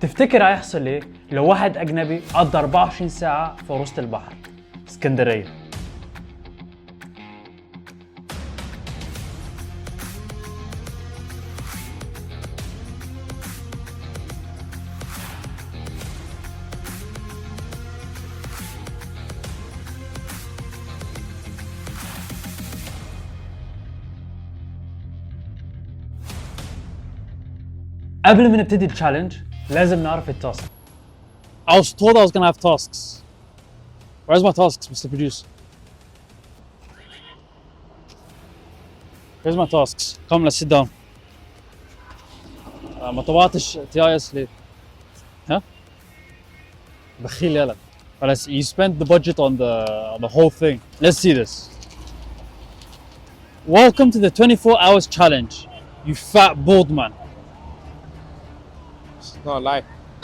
تفتكر هيحصل ايه لو واحد اجنبي قضى 24 ساعة في وسط البحر اسكندرية؟ قبل ما نبتدي التشالنج لازم نعرف التاسك. I was told I was gonna have tasks. Where's my tasks, Mr. Producer? Where's my tasks? Come, let's sit down. ما طبعتش TIS ليه؟ ها؟ بخيل يلا. You spent the budget on the whole thing. Let's see this. Welcome to the 24 hours challenge, you fat bald man. It's not a lie.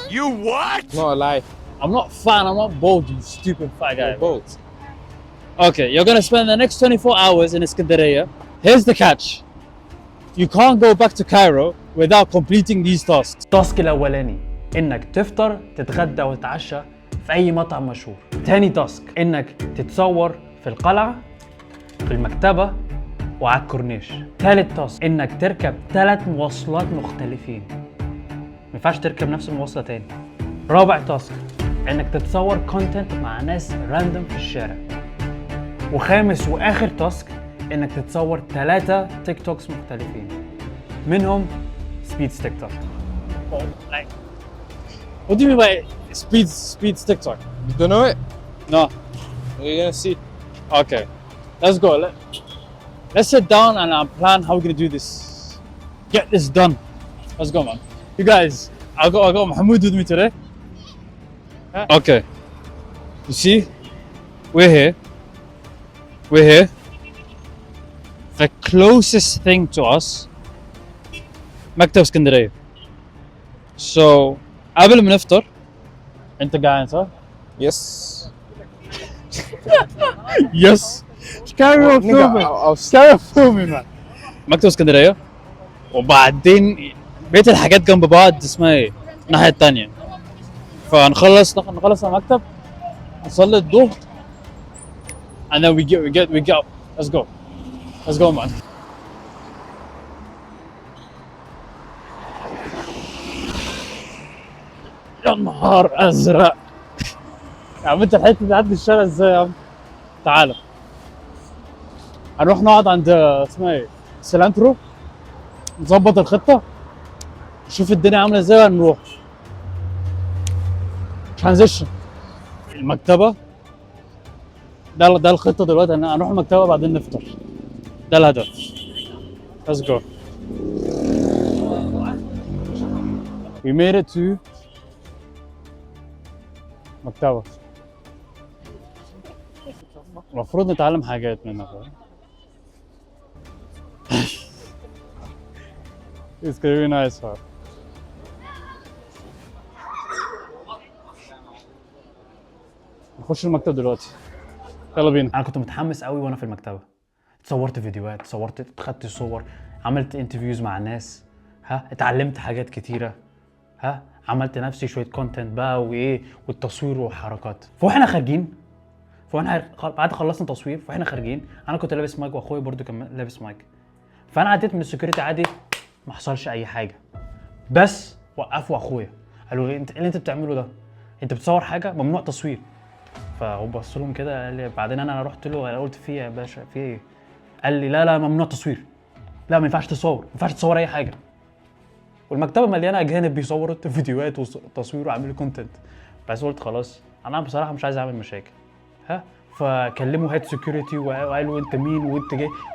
You what? Not a lie. I'm not fat, I'm not bald, you stupid fat guy. You're both. Okay, you're gonna spend the next 24 hours in Iskandaraya. Here's the catch. You can't go back to Cairo without completing these tasks. التاسك الاولاني انك تفطر تتغدى وتتعشى في اي مطعم مشهور. تاني تاسك انك تتصور في القلعة، في المكتبة، وعلى الكورنيش. تالت تاسك انك تركب 3 مواصلات مختلفين، ما ينفعش تركب نفس المواصلة تاني. رابع تاسك انك تتصور كونتنت مع ناس راندوم في الشارع. وخامس واخر تاسك انك تتصور 3 تيك توكس مختلفين، منهم سبيدز تيك توك. Like, what do you mean by speeds TikTok? You don't know it? No. You're gonna see. Okay, let's go. Let's sit down and plan how we're gonna do this. Get this done. Let's go, man. You guys, I got Mahmoud with me today. Okay. You see, we're here. The closest thing to us, مكتب اسكندرية. So, قبل ما نفطر، أنت قاعد صح؟ Yes. Yes. Carry on filming. Carry on filming, man. مكتب اسكندرية. وبعدين بقية الحاجات جنب بعض اسمها ايه؟ الناحية التانية. فنخلص المكتب، نصلي الظهر. And then we get. Let's go, man. يا نهار ازرق. يا عم انت الحته دي عدي الشارع ازاي يا عم؟ تعالى. هنروح نقعد عند اسمها ايه؟ سيلانترو. نظبط الخطه. نشوف الدنيا عامله ازاي وهنروح. ترانزيشن. المكتبه. ده الخطه دلوقتي، هنروح المكتبه بعدين نفطر. ده الهدف. Let's go. We made it to مكتبة. المفروض نتعلم حاجات منها. It's gonna be nice, huh? نخش المكتب دلوقتي. يلا بينا. انا كنت متحمس قوي وانا في المكتبة. صورت فيديوهات، خدت صور، عملت انترفيوز مع ناس، اتعلمت حاجات كتيرة، عملت نفسي شويه كونتنت بقى وايه والتصوير وحركات. فاحنا خارجين، بعد خلصنا تصوير فاحنا خارجين، انا كنت لابس مايك واخويا برضو كان لابس مايك. فانا عديت من السكيورتي عادي، ما حصلش اي حاجه، بس وقفوا اخويا قالوا لي انت ايه اللي انت بتعمله ده؟ انت بتصور حاجه ممنوع تصوير. فهو بص لهم كده قال لي، بعدين انا رحت له قلت فيه يا باشا في ايه؟ قال لي لا ممنوع تصوير، لا ما ينفعش تصور، ما ينفعش تصور اي حاجه. والمكتبه مليانه اجانب بيصوروا فيديوهات وتصوير وعاملين كونتنت. بس قلت خلاص انا بصراحه مش عايز اعمل مشاكل. فكلموا هيد سكيورتي وقالوا انت مين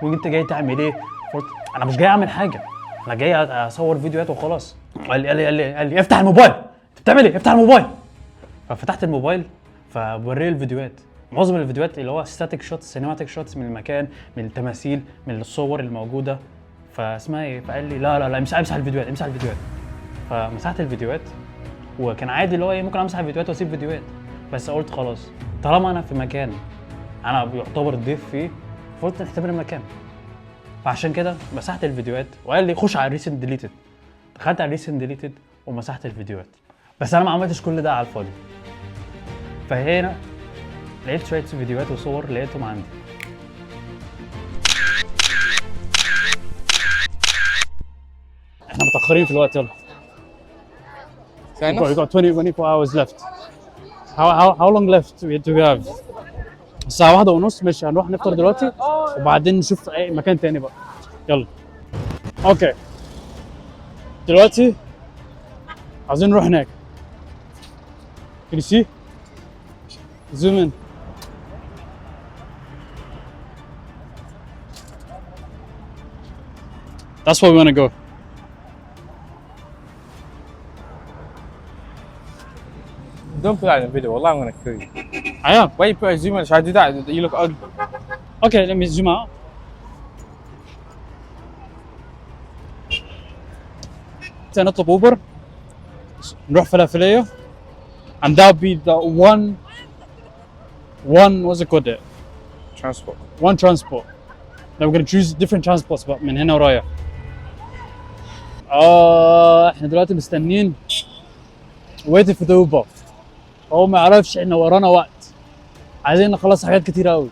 وانت جاي تعمل ايه؟ قلت انا مش جاي اعمل حاجه، انا جاي اصور فيديوهات وخلاص. قال لي افتح الموبايل. انت بتعمل ايه؟ افتح الموبايل. ففتحت الموبايل فبوريه الفيديوهات، معظم الفيديوهات اللي هو ستاتيك شوتس، سينماتيك شوتس من المكان، من التماثيل، من الصور الموجوده. فاسمها ايه؟ فقال لي لا امسح الفيديوهات. فمسحت الفيديوهات، وكان عادي اللي هو ايه ممكن امسح الفيديوهات واسيب فيديوهات، بس قلت خلاص طالما انا في مكان انا بيعتبر ضيف فيه فقلت نعتبر المكان. فعشان كده مسحت الفيديوهات وقال لي خش على ريسنت ديليتد. دخلت على ريسنت ديليتد ومسحت الفيديوهات. بس انا ما عملتش كل ده على الفاضي. فهنا لقيت شويه فيديوهات وصور لقيتهم عندي. احنا متاخرين في الوقت. يلا. Fair We enough. got 24 hours left. How long left do we have? الساعة 1:30 ماشي. هنروح نفطر دلوقتي وبعدين نشوف اي مكان تاني بقى. يلا. اوكي. دلوقتي عايزين نروح هناك. Can you see? Zoom in. That's where we want to go. Don't put that in the video. Wallah, I'm gonna kill you. I am. Why you put a zoom in? Should I do that? You look ugly. Okay, let me zoom out. نطلب اوبر نروح فلافلية and that would be the one what's it called there? Transport. One transport. Now we're gonna choose different transports بقى من هنا ورايح. احنا دلوقتي مستنيين waiting for the Uber. هو ما يعرفش احنا ورانا وقت. عايزين نخلص حاجات كتير قوي.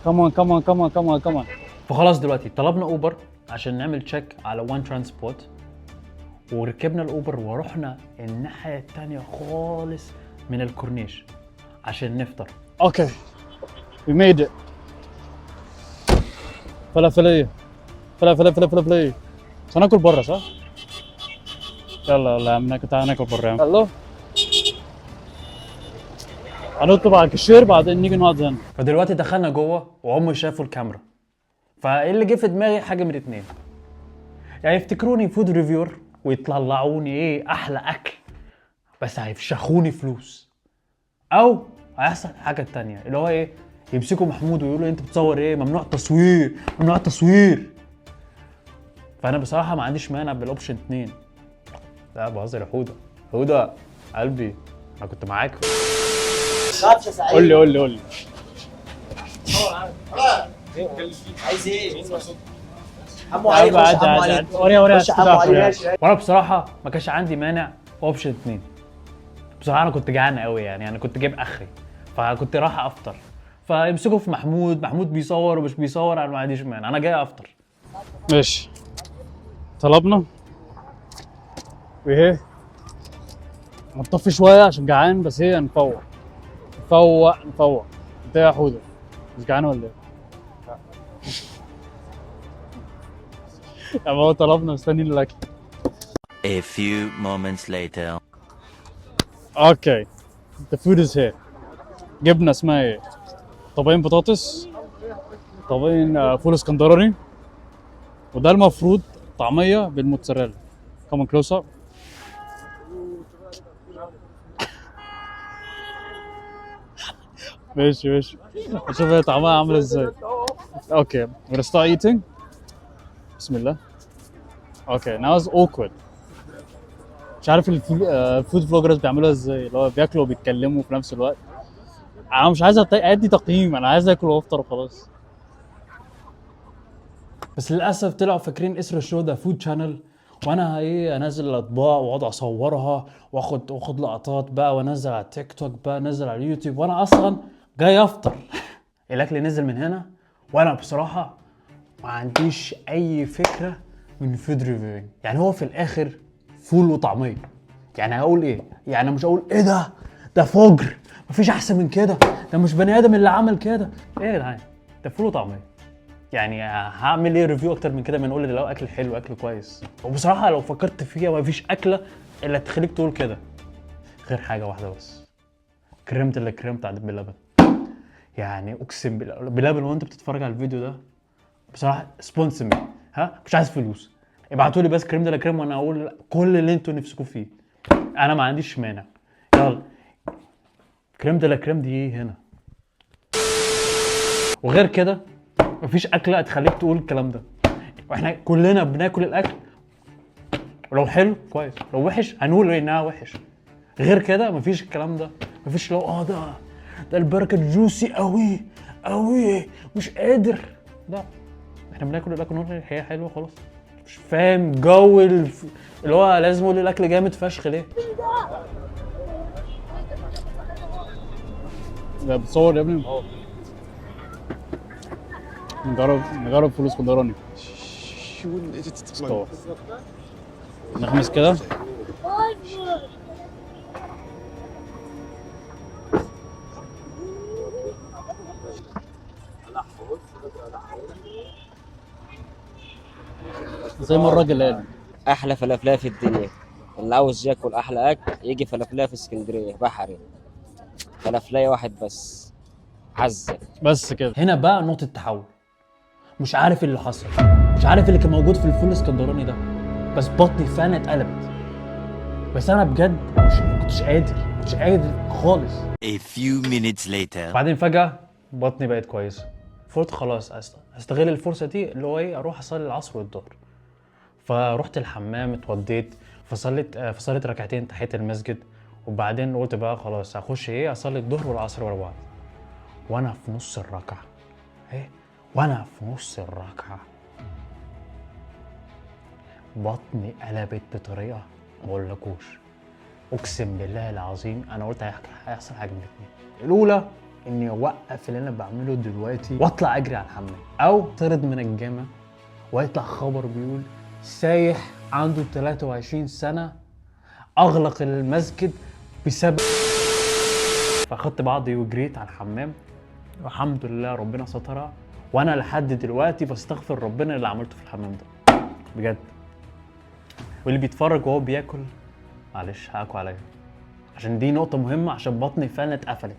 Come on. فخلاص دلوقتي طلبنا اوبر عشان نعمل تشيك على وان ترانسبورت، وركبنا الاوبر ورحنا الناحيه التانيه خالص من الكورنيش عشان نفطر. Okay. We made it. فلافلية. بس هناكل بره صح؟ يلا يا عم تعالى ناكل بره يا عم. يلا. هنطلب على الكاشير بعدين نيجي نقعد هنا. فدلوقتي دخلنا جوه وهم شافوا الكاميرا. فايه اللي جه في دماغي حاجه من الاتنين، يعني يفتكروني فود ريفيور ويطلعوني ايه احلى اكل، بس هيفشخوني فلوس، او هيحصل حاجه تانية اللي هو ايه، يمسكوا محمود ويقولوا انت بتصور ايه، ممنوع التصوير. فانا بصراحه ما عنديش مانع بالاوبشن 2. لا بهزر يا هدى قلبي انا كنت معاكم. قول لي عايز ايه؟ حمو عليك وريها وانا بصراحه ما كانش عندي مانع اوبشن 2. بصراحه انا كنت جعان قوي، يعني انا كنت جايب اخري، فكنت رايح افطر. فيمسكوا في محمود بيصور ومش بيصور، انا ما عنديش مانع، انا جاي افطر. ماشي. طلبنا وايه نطفي شويه عشان جعان، بس هي نفوق. انت يا حوده مش جعان ولا ايه؟ يا بابا طلبنا مستنيين الاكل. A few moments later. اوكي. The food is here. جبنه اسمها ايه؟ طبقين بطاطس، طبقين فول اسكندراني، وده المفروض طعميه بالموتزاريلا. Come on closer. ماشي. شوف هي طعمها عامل ازاي. اوكي. We're gonna start eating. بسم الله. اوكي. Now it's awkward. مش عارف الفود فلوجرز بيعملوها ازاي، اللي هو بياكلوا وبيتكلموا في نفس الوقت. انا مش عايز ادي تقييم، انا عايز اكل وافطر وخلاص. بس للاسف طلعوا فاكرين اسر الشو ده فود شانل، وانا ايه انزل الاطباق واقعد اصورها واخد لقطات بقى وانزل على التيك توك بقى، انزل على اليوتيوب، وانا اصلا جاي افطر. الاكل نزل من هنا وانا بصراحه ما عنديش اي فكره من فود ريفيوينج. يعني هو في الاخر فول وطعميه، يعني هقول ايه؟ يعني مش هقول ايه ده فجر، مفيش احسن من كده، ده مش بني ادم اللي عمل كده. ايه يا جدعان، ده فول وطعميه. يعني هعمل ايه ريفيو اكتر من كده من اقول لو اكل حلو اكل كويس؟ وبصراحه لو فكرت فيها مفيش اكله الا تخليك تقول كده، غير حاجه واحده بس، كريمه عدد باللبن. يعني اقسم بالله بلبن، وانت بتتفرج على الفيديو ده بصراحه سبونسر مي، مش عايز فلوس، ابعتوا لي بس كريم وانا اقول كل اللي انتوا نفسكم فيه، انا ما عنديش مانع. يلا كريم دي هنا. وغير كده مفيش اكله هتخليك تقول الكلام ده، واحنا كلنا بناكل الاكل، ولو حلو كويس، لو وحش هنقول انها وحش. غير كده مفيش الكلام ده، مفيش لو ده البركه جوسي قوي مش قادر. لا احنا بناكل الاكل نقول هي حلوه خلاص، مش فاهم جو اللي هو لازم اقول الاكل جامد فشخ ليه؟ ده بتصور يا ابني؟ نجرب فول اسكندراني. صور. نغمس كده. زي ما الراجل قال. احلى فلافليه في الدنيا، اللي عاوز ياكل احلى اكل يجي فلافليه في اسكندريه بحري. فلافليه واحد بس، عزه. بس كده. هنا بقى نقطة تحول. مش عارف اللي حصل، مش عارف اللي كان موجود في الفول الاسكندراني ده، بس بطني فعلا اتقلبت. بس انا بجد ما كنتش قادر خالص. A few minutes later. بعدين فجأة بطني بقت كويسة. فقلت خلاص استغل الفرصة دي اللي هو ايه، اروح اصلي العصر والظهر. فروحت الحمام اتوضيت، فصليت ركعتين تحية المسجد، وبعدين قلت بقى خلاص هخش ايه اصلي الظهر والعصر ورا بعض. وانا في نص الركعة بطني قلبت بطريقة ما اقولكوش. اقسم بالله العظيم انا قلت هيحصل حاجة من الاتنين. الاولى اني اوقف اللي انا بعمله دلوقتي واطلع اجري على الحمام، او طرد من الجامع ويطلع خبر بيقول سايح عنده 23 سنة اغلق المسجد بسبب. فاخدت بعضي وجريت على الحمام، والحمد لله ربنا سترها، وانا لحد دلوقتي بستغفر ربنا اللي عملته في الحمام ده بجد. واللي بيتفرج وهو بياكل معلش حقكوا عليا، عشان دي نقطة مهمة، عشان بطني فعلا اتقفلت.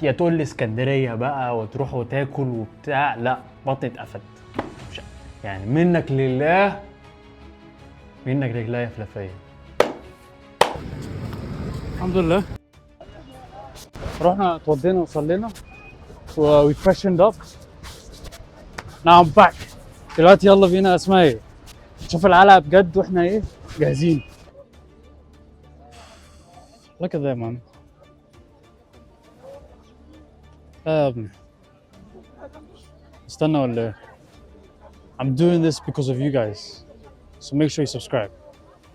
يا تقول لي اسكندرية بقى وتروح وتاكل وبتاع، لا بطني اتقفلت. يعني منك لله يا فلافية. الحمد لله. رحنا اتوضينا وصلينا و we freshened up. Now I'm back. دلوقتي يلا بينا اسمها ايه؟ نشوف العلقة بجد واحنا ايه؟ جاهزين. Look at that man. يا ابني. استنى ولا ايه؟ I'm doing this because of you guys. So make sure you subscribe.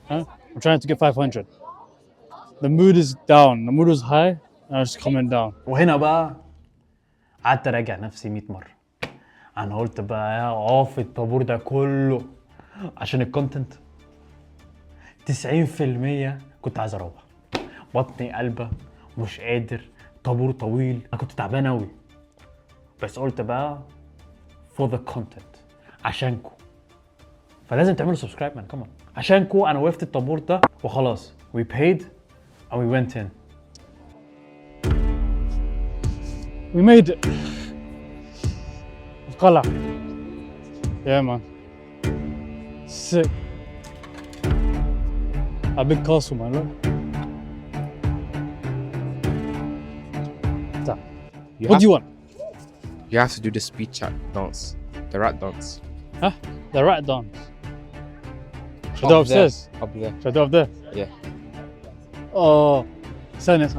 Huh? I'm trying to get 500. The mood is down. The mood was high. Now it's coming down. وهنا بقى قعدت اراجع نفسي 100 مرة. انا قلت بقى اقف الطابور ده كله عشان الكونتنت. 90% كنت عايز اروح، بطني قلبة مش قادر، طابور طويل، انا كنت تعبان اوي. بس قلت بقى for the content، عشانكو. فلازم تعملوا سبسكرايب مان، كمان عشانكو. انا وقفت الطابور ده وخلاص. we paid and we went in. We made it. القلعة. Yeah man. Sick. A big castle man, look. What do you want? You have to do the speed chat dance, the rat dance. Huh? The rat dance. Should I do upstairs? Up there. Should I do up there? Yeah. Oh. ثانية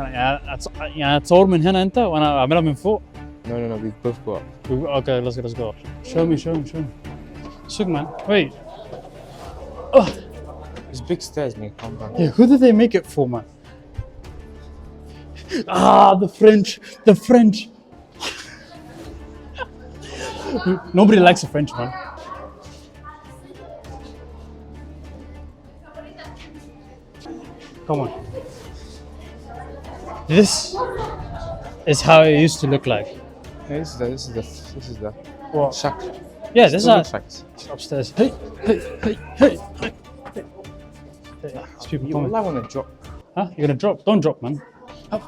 يعني اتصور من هنا انت وانا اعملها من فوق. No, we both go up. Okay, let's go. Show me. Shook man. Wait. There's big stairs, man. Calm down. Yeah, who did they make it for, man? The French. Nobody likes a French, man. Come on. This is how it used to look like. Hey, this is the What? shack. Yeah, this is Still how looks like this. upstairs. Hey. There's people You coming. all want to drop. Huh? You're gonna drop? Don't drop, man. Up.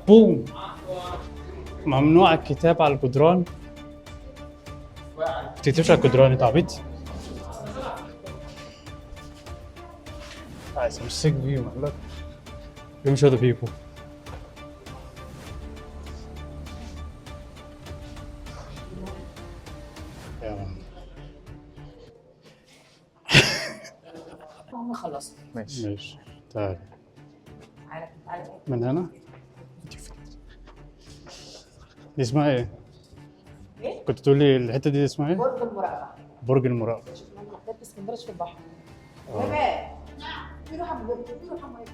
Boom. ممنوع الكتاب على الجدران. ما تكتبش على الجدران انت عبيط. Guys, I'm sick of you, man. Look. Let me show the people. Yeah, man. ماشي. تعال. من هنا؟ دي اسمها ايه؟ كنت تقول لي الحتة دي اسمها ايه؟ غرفة المراقبة. برج المراقبه. مكتبة اسكندريه في البحر. يروح عم يروح عم عادي.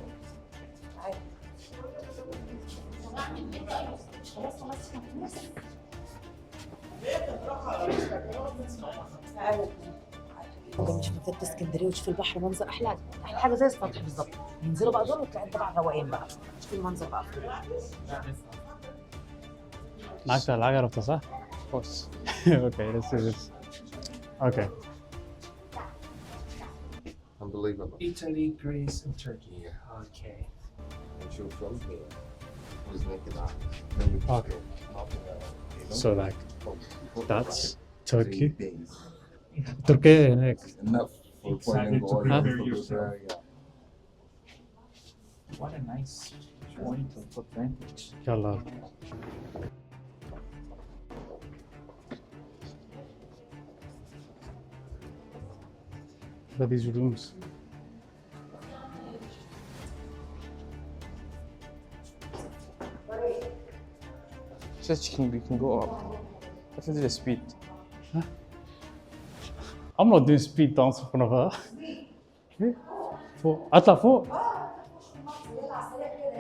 خلاص مش مكتبة اسكندريه وتشوف البحر منظر احلى حاجه زي السطح بالظبط. ينزلوا بقى دول وتلاقي انت بقى روقان بقى تشوف المنظر بقى. معاك العجله صح؟ Of course. Okay, let's do this. Okay. Unbelievable. Italy, Greece, and Turkey. Okay. And you're from here. Was naked eye. Okay. So like that's Turkey. تركيا هناك. Enough for Excited to going prepare all yourself. yeah. What a nice point of advantage. يلا. Look at these rooms. Just you can go up. Let's do the speed. I'm not doing speed dance in front of her. فوق اطلع فوق.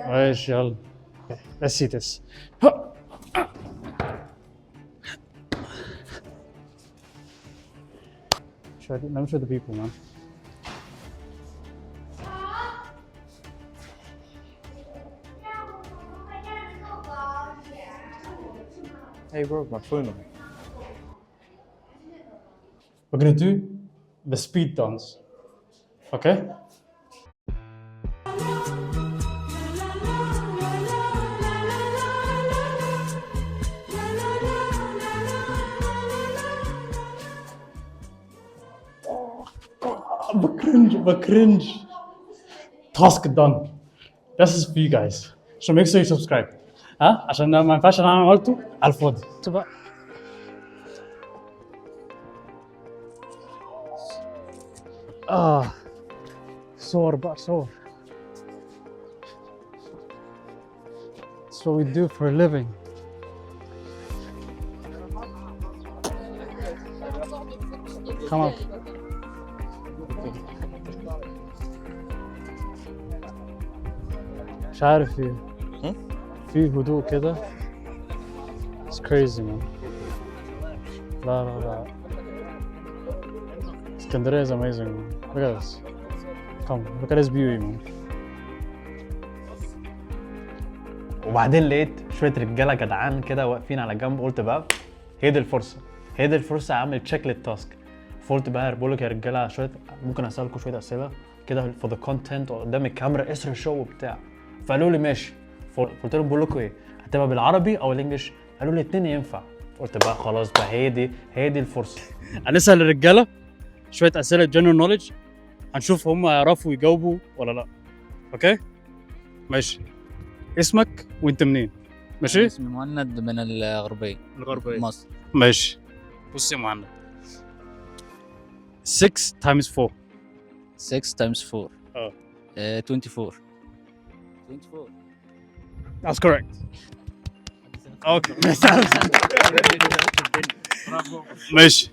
ماشي يلا. Let's see this. Let me show the people, man. Hey bro, my phone. We're gonna do the speed dance. Okay? بكرنج. Task done. This is for you guys. So make sure you subscribe. ها عشان ما ينفعش انا عملته على الفاضي. تبقى صور بقى صور. That's what we do for a living. Come on. مش عارف ايه. في هدوء كده. It's crazy man. لا. اسكندرية is amazing man. Look at this. Come, look at this beauty man. وبعدين لقيت شوية رجالة جدعان كده واقفين على جنب، قلت بقى هي دي الفرصة اعمل تشيك للتاسك. فقلت بقى بقول لك يا رجالة شوية ممكن اسألكم شوية أسئلة كده for the content قدام الكاميرا اسر شو وبتاع. فقالوا لي ماشي. قلت لهم بقول لكم ايه، هتبقى بالعربي او الانجليش؟ قالوا لي الاثنين ينفع. قلت بقى خلاص بقى هي دي الفرصه. هنسال الرجاله شويه اسئله جنرال نوليدج، هنشوف هم يعرفوا يجاوبوا ولا لا. اوكي ماشي. اسمك وانت منين؟ ماشي. اسمي مهند من الغربيه مصر. ماشي. بص يا مهند 6 times 4 6 times 4 24 That's correct. Okay. ماشي.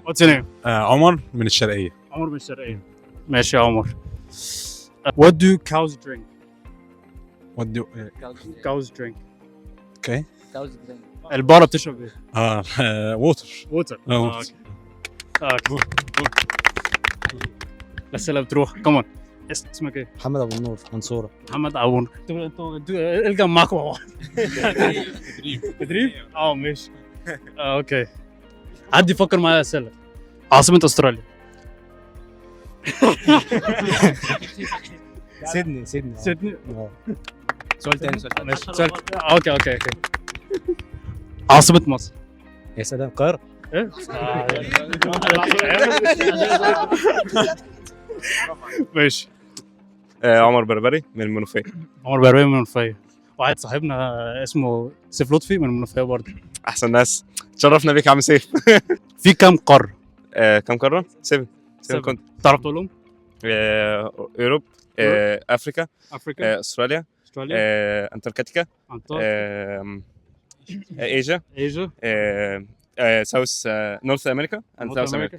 What's your name? عمر من الشرقية. عمر من الشرقية. ماشي يا عمر. What do cows drink? What do Cows drink. okay. البقرة بتشرب ايه؟ water. Water. water. اوكي. الأسئلة بتروح. كمان. اسمك ايه؟ محمد ابو النور منصوره. محمد ابو النور. انتوا الجا معاكم مع بعض. تدريب؟ ماشي. اوكي. حد يفكر معايا اسئله. عاصمة استراليا. سيدني سيدني. سؤال تاني ماشي. اوكي. عاصمة مصر. يا سلام القاهره. ايه؟ ماشي. عمر بربري من المنوفية. عمر بربري من المنوفية. واحد صاحبنا اسمه سيف لطفي من المنوفية برضه. أحسن ناس. تشرفنا بيك يا عم سيف. في كام قارة؟ كم قارة؟ 7 كنت. تعرف تقول لهم؟ أوروب، أفريقيا، أفريقيا، أستراليا، أنتاركتيكا، آسيا، ساوث نورث امريكا اند ساوث امريكا.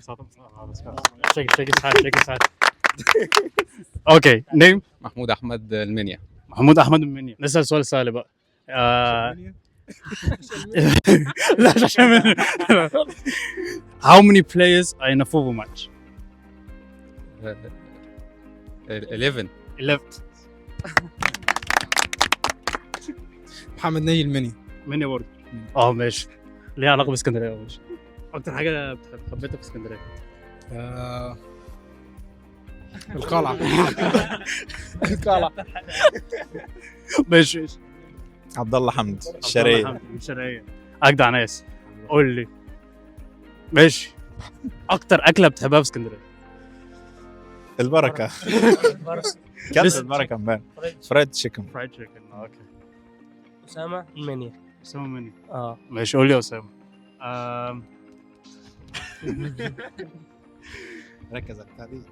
اوكي نيم محمود احمد المنيا. محمود احمد من منيا. نسال سؤال سهل بقى. لا مش عشان منيا. How many players are in a football match? 11. 11. محمد ناجي المنيا. منيا برضه. ماشي. ليها علاقه باسكندريه ماشي. اكتر حاجه حبيتها في اسكندريه؟ القلعه. القلعه. ماشي. عبد الله حمد الشرقيه. اجدع ناس. قول لي. ماشي. اكتر اكله بتحبها في اسكندريه؟ البركه. كبسه البركه امبارح. فرايد تشيكن. اوكي. اسامه المنيا. اسامه مني. ماشي قول لي يا اسامه. ركز على البتاع دي.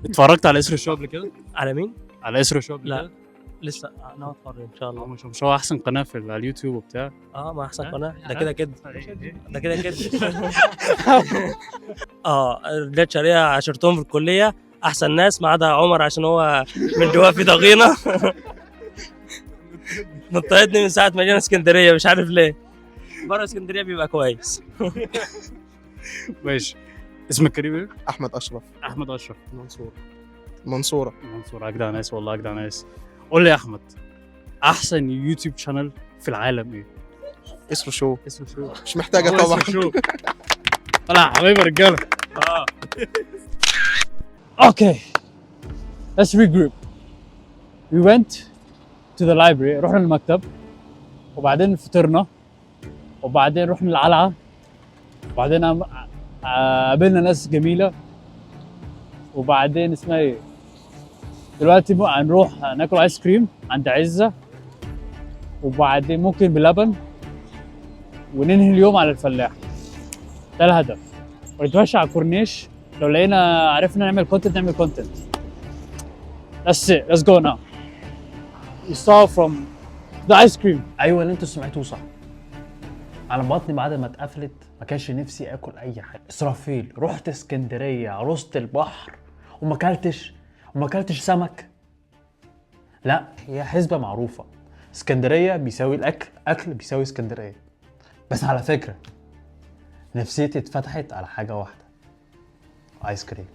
اتفرجت على اسر الشو قبل كده؟ على مين؟ على اسر الشو قبل لا. كده؟ لسه انا هتفرج ان شاء الله. مش هو احسن قناه في على اليوتيوب وبتاع؟ ما احسن قناه ده كده كده. ده كده كده. رجعت شاريها عشرتهم في الكليه احسن ناس ما عدا عمر عشان هو من جواه في ضغينه. نطيتني من ساعه ما جينا اسكندريه مش عارف ليه. بره اسكندريه بيبقى كويس. ماشي. اسمك كريم ايه؟ احمد اشرف. احمد اشرف. منصوره. اجدع ناس والله اجدع ناس. قول لي يا احمد احسن يوتيوب شانل في العالم ايه؟ اسره شو. مش هو محتاجه طبعا. شو طلع حبايبي رجاله. اوكي let's regroup. We went to the library. رحنا المكتب وبعدين فطرنا وبعدين رحنا القلعه وبعدين قابلنا ناس جميله وبعدين اسمها ايه دلوقتي هنروح ناكل ايس كريم عند عزه وبعدين ممكن بلبن وننهي اليوم على الفلاح. ده الهدف. ونتمشى على الكورنيش لو لقينا عرفنا نعمل كونتنت نعمل كونتنت. That's it. Let's go now. You saw from the ice cream. ايوه اللي انتوا سمعتوه صح. انا بطني بعد ما اتقفلت ما كانش نفسي اكل اي حاجه. اسرافيل رحت اسكندريه عروسه البحر وما اكلتش سمك. لا هي حسبه معروفه. اسكندريه بيساوي اكل بيساوي اسكندريه. بس على فكره نفسيتي اتفتحت على حاجه واحده. ايس كريم.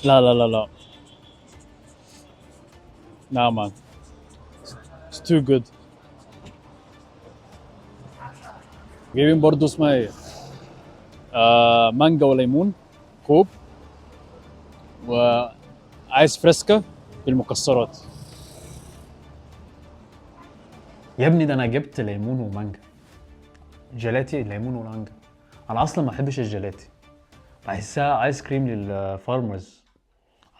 لا لا لا لا. No man. It's too good. جايبين برضو اسمها ايه؟ مانجا وليمون كوب وايس فريسكا بالمكسرات. يا ابني ده انا جبت ليمون ومانجا. جيلاتي ليمون ومانجا. انا اصلا ما بحبش الجيلاتي. بحسها ايس كريم للفارمرز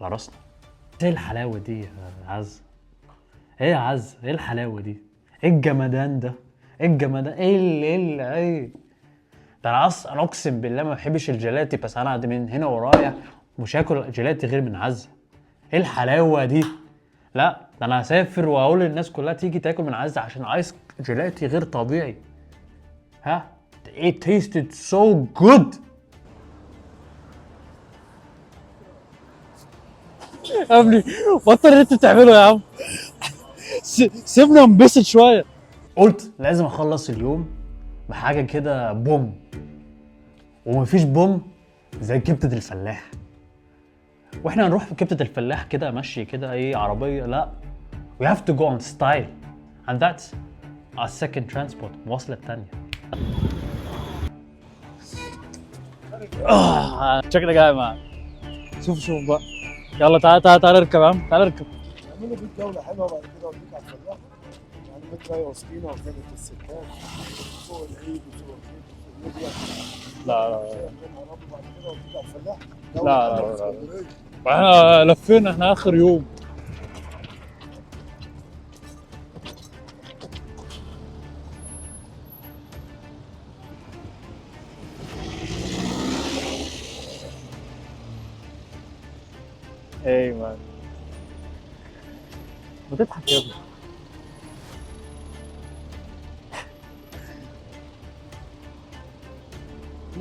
على راسنا. ايه الحلاوه دي يا عز؟ ايه يا عز؟ ايه الحلاوه دي؟ ايه الجمدان ده؟ ايه الجمدان؟ ايه ده انا اصلا اقسم بالله ما بحبش الجيلاتي بس انا من هنا ورايح مش هاكل جيلاتي غير من عزة. ايه الحلاوه دي؟ لا ده انا هسافر واقول للناس كلها تيجي تاكل من عزة عشان ايس جيلاتي غير طبيعي. It tasted so good. يا ابني بطل اللي انت بتعمله يا عم. سيبنا ننبسط شويه. قلت لازم اخلص اليوم بحاجه كده بوم. ومفيش بوم زي كبده الفلاح. واحنا هنروح في كبده الفلاح كده ماشي كده ايه عربيه. لا we have to go on style and that's our second transport. المواصله الثانيه. شكلك جاي معاك. شوف بقى. يلا تعال اركب يا عم. تعال اركب. اعملوا بيك جوله حلوه وبعد كده اوديك على الفلاح. يعني متر هي وسطينا وكانت الستات فوق العيد وفوق الميديا. لا وبعد كده اوديك على الفلاح. لا احنا لفينا احنا اخر يوم. ايه مان بتضحك يا ابني.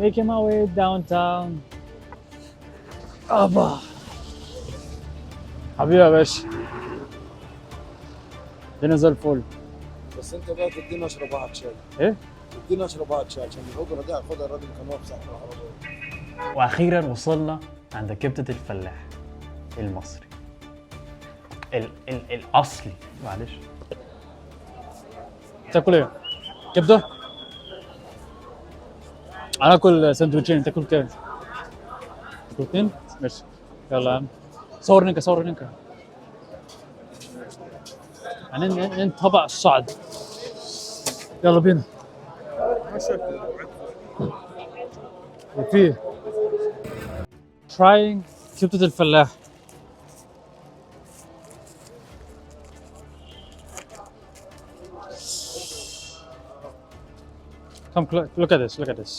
making my way downtown. ابا حبيبي يا باشا، الدنيا زي الفل. بس انت بقى تدينا اشرب واحد شاي. ايه؟ تدينا اشرب واحد شاي عشان الاجره دي هاخدها الراجل كان واقف صاحب العربيه. واخيرا وصلنا عند كبده الفلاح المصري ال الاصلي. معلش تاكل ايه؟ كبده؟ انا اكل سندوتشين، تاكل كام؟ تاكل اتنين؟ ماشي يلا يا عم. صور نينكا صور نينكا. يعني طبق الصعد. يلا بينا. في trying كبدة الفلاح. Come look at this, look at this.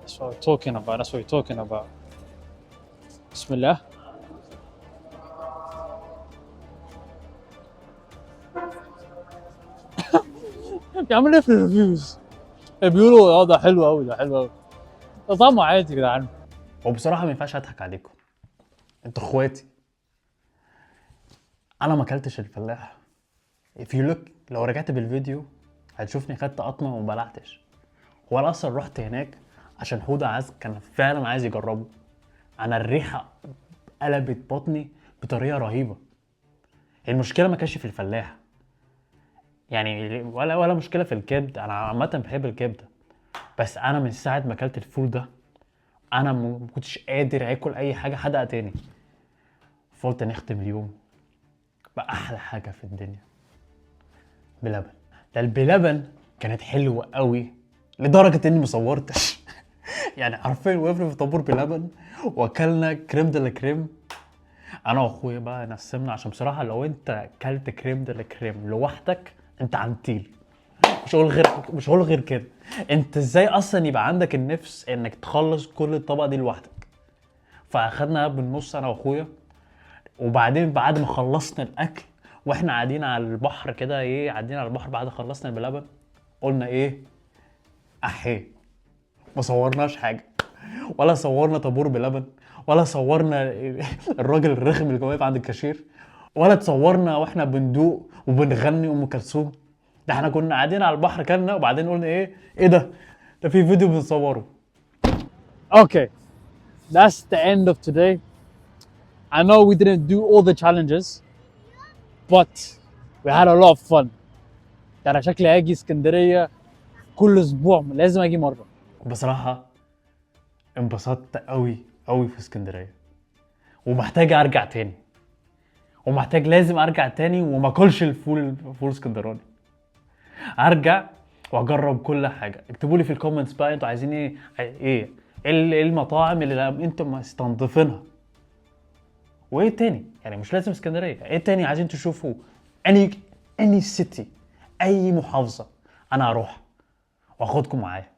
That's what we're talking about, that's what we're talking about. بسم الله. بيعمل ايه في الريفيوز؟ بيقولوا ده حلو قوي، ده حلو قوي. ده طعمه عادي يا جدعان. وبصراحه ما ينفعش اضحك عليكم، انتوا اخواتي. انا ما اكلتش الفلاح. if you look لو رجعت بالفيديو هتشوفني خدت قطمه وما بلعتش. هو انا اصلا رحت هناك عشان حوده كان فعلا عايز يجربه. انا الريحه قلبت بطني بطريقه رهيبه. المشكله ما كانش في الفلاح يعني، ولا مشكله في الكبد. انا عامه بحب الكبده، بس انا من ساعه ما اكلت الفول ده انا ما كنتش قادر اكل اي حاجه حادقه تاني. فقلت نختم اليوم باحلى حاجه في الدنيا، بلبن. ده البلبن كانت حلوه قوي لدرجه اني مصورتش. يعني حرفيا وقفنا في طابور بلبن واكلنا كريم دلا كريم انا واخويا بقى. نسمنا عشان بصراحه لو انت اكلت كريم دلا كريم لوحدك انت عنتيل. مش هقول غير كده. انت ازاي اصلا يبقى عندك النفس انك تخلص كل الطبقه دي لوحدك؟ فاخدنا بالنص انا واخويا، وبعدين بعد ما خلصنا الاكل واحنا قاعدين على البحر كده، ايه قاعدين على البحر بعد خلصنا بلبن، قلنا ايه احيه. ما صورناش حاجه، ولا صورنا طابور بلبن، ولا صورنا الراجل الرخم اللي كان واقف عند الكاشير، ولا تصورنا واحنا بندوق وبنغني ام كلثوم. ده احنا كنا قاعدين على البحر كلنا وبعدين قلنا ايه ده في فيديو بنصوره. Okay, that's the end of today. I know we didn't do all the challenges, but we had a lot of fun. يعني شكلي هاجي اسكندرية كل اسبوع، لازم اجي مرة. بصراحة انبسطت قوي في اسكندرية، ومحتاج ارجع تاني، ومحتاج لازم ارجع تاني وما اكلش فول اسكندراني. ارجع واجرب كل حاجة. اكتبوا لي في الكومنتس بقى انتوا عايزين ايه المطاعم اللي انتم مستنضفينها، وايه تاني يعني مش لازم اسكندرية، ايه تاني عايزين تشوفوا. any city، اي محافظة انا هروح واخدكم معايا.